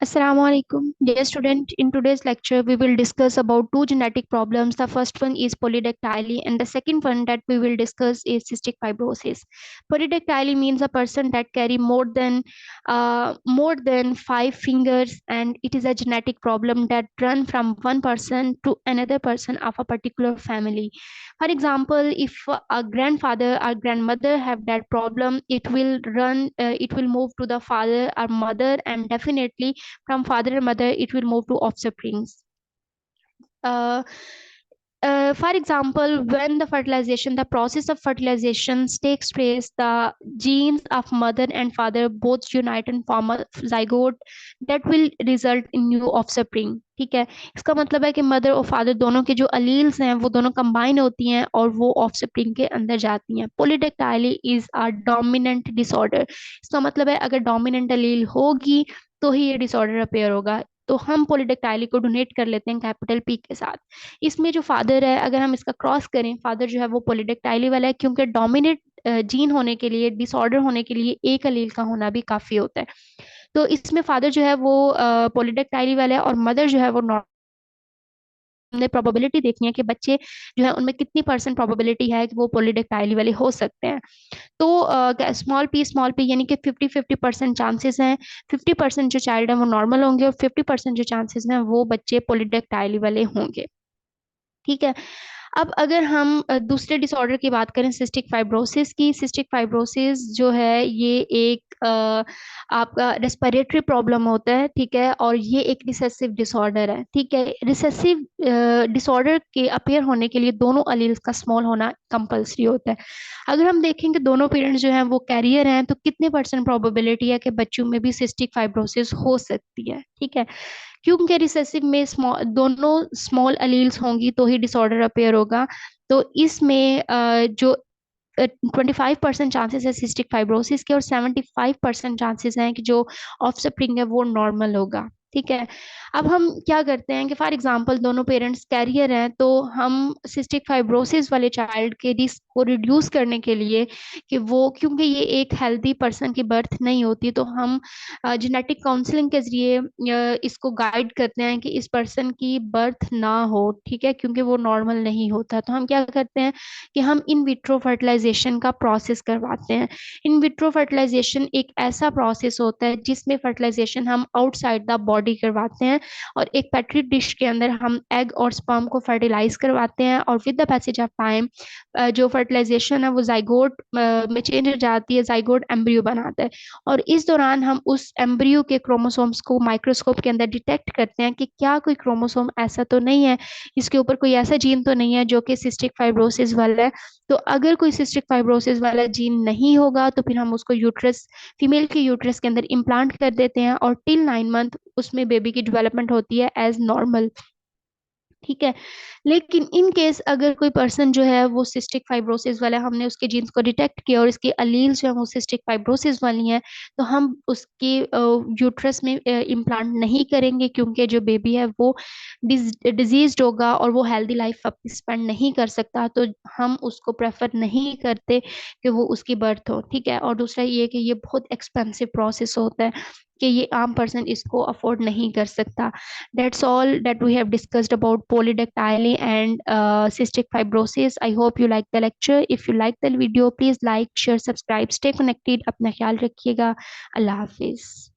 Assalamualaikum. Dear student, in today's lecture, we will discuss about two genetic problems. The first one is polydactyly, and the second one that we will discuss is cystic fibrosis. Polydactyly means a person that carry more than five fingers, and it is a genetic problem that run from one person to another person of a particular family. For example, if a grandfather or grandmother have that problem, it will move to the father or mother, and definitely from father and mother it will move to offsprings. uh, for example, when the process of fertilization takes place, the genes of mother and father both unite and form a zygote that will result in new offspring. ठीक है, इसका मतलब है कि mother और father दोनों के जो अलील्स हैं वो दोनों कंबाइन होती हैं और वो ऑफस्प्रिंग के अंदर जाती हैं. पोलीडेक्टाइली इज अ डोमिनेंट डिसऑर्डर. इसका मतलब है अगर डोमिनेंट अलील होगी तो ही ये डिसऑर्डर अपेयर होगा. तो हम पोलीडेक्टाइली को डोनेट कर लेते हैं कैपिटल पी के साथ. इसमें जो फादर है, अगर हम इसका क्रॉस करें, फादर जो है वो पोलीडेक्टाइली वाला है, क्योंकि डोमिनेट जीन होने के लिए, डिसऑर्डर होने के लिए एक अलील का होना भी काफी होता है. तो इसमें फादर जो है वो पोलीडेक्टाइली वाला है और मदर जो है वो नॉर्मल. हमने प्रोबेबिलिटी देखनी है कि बच्चे जो है उनमें कितनी परसेंट प्रोबेबिलिटी है कि वो पोलीडेक्टाइली वाले हो सकते हैं. तो स्मॉल पी यानी कि 50-50% चांसेस हैं. 50% जो चाइल्ड है वो नॉर्मल होंगे और 50% जो चांसेस हैं वो बच्चे पोलीडेक्टाइली वाले होंगे. ठीक है. अब अगर हम दूसरे डिसऑर्डर की बात करें, सिस्टिक फाइब्रोसिस जो है ये एक आपका रेस्पिरेटरी प्रॉब्लम होता है. ठीक है, और ये एक रिसेसिव डिसऑर्डर है. ठीक है, रिसेसिव डिसऑर्डर के अपेयर होने के लिए दोनों अलील्स का स्मॉल होना कंपल्सरी होता है. अगर हम देखें कि दोनों पेरेंट्स जो हैं वो कैरियर हैं, तो कितने परसेंट प्रोबेबिलिटी है कि बच्चों में भी सिस्टिक फाइब्रोसिस हो सकती है. ठीक है, क्योंकि रिसेसिव में दोनों स्मॉल अलील्स होंगी तो ही डिसऑर्डर अपेयर होगा. तो इसमें जो 25% चांसेस है सिस्टिक फाइब्रोसिस के और 75% चांसेस हैं कि जो ऑफस्प्रिंग है वो नॉर्मल होगा. ठीक है. अब हम क्या करते हैं कि फॉर एग्जांपल दोनों पेरेंट्स कैरियर हैं, तो हम सिस्टिक फाइब्रोसिस वाले चाइल्ड के रिस्क को रिड्यूस करने के लिए, कि वो क्योंकि ये एक हेल्दी पर्सन की बर्थ नहीं होती, तो हम जेनेटिक काउंसलिंग के जरिए इसको गाइड करते हैं कि इस पर्सन की बर्थ ना हो. ठीक है, क्योंकि वो नॉर्मल नहीं होता. तो हम क्या करते हैं कि हम इन विट्रो फर्टिलाइजेशन का प्रोसेस करवाते हैं. इन विट्रो फर्टिलाइजेशन एक ऐसा प्रोसेस होता है जिसमें फर्टिलाइजेशन हम आउटसाइड द बॉडी करवाते हैं और एक पेट्री डिश के अंदर हम एग और स्पर्म को फर्टिलाइज करवाते हैं, और with the passage of time जो फर्टिलाइजेशन है वो जाइगोट में चेंज हो जाती है, जाइगोट एम्ब्रियो बनाता है. और इस दौरान हम उस एम्ब्रियो के क्रोमोसोम्स को माइक्रोस्कोप के अंदर डिटेक्ट करते हैं कि क्या कोई क्रोमोसोम ऐसा तो नहीं है, इसके ऊपर कोई ऐसा जीन तो नहीं है जो कि सिस्टिक फाइब्रोसिस वाला है. तो अगर कोई सिस्टिक फाइब्रोसिस वाला जीन नहीं होगा तो फिर हम उसको यूट्रस, फीमेल के यूट्रस के अंदर इम्प्लांट कर देते हैं और टिल 9 मंथ उसमें बेबी की डेवलपमेंट होती है एज नॉर्मल. ठीक है. लेकिन इन केस अगर कोई पर्सन जो है वो सिस्टिक फाइब्रोसिस वाला है, हमने उसके जीन्स को डिटेक्ट किया और इसके अलील जो है वो सिस्टिक फाइब्रोसिस वाली हैं, तो हम उसके यूट्रस में इम्प्लांट नहीं करेंगे, क्योंकि जो बेबी है वो डिजीज होगा और वो हेल्दी लाइफ स्पेंड नहीं कर सकता. तो हम उसको प्रेफर नहीं करते कि वो उसकी बर्थ हो. ठीक है. और दूसरा ये कि ये बहुत एक्सपेंसिव प्रोसेस होता है कि ये आम पर्सन इसको अफोर्ड नहीं कर सकता. That's all that we have discussed about polydactyly and cystic fibrosis. I hope you like the lecture. If you like the video, please like, share, subscribe. Stay connected. अपना ख्याल रखिएगा. अल्लाह हाफिज.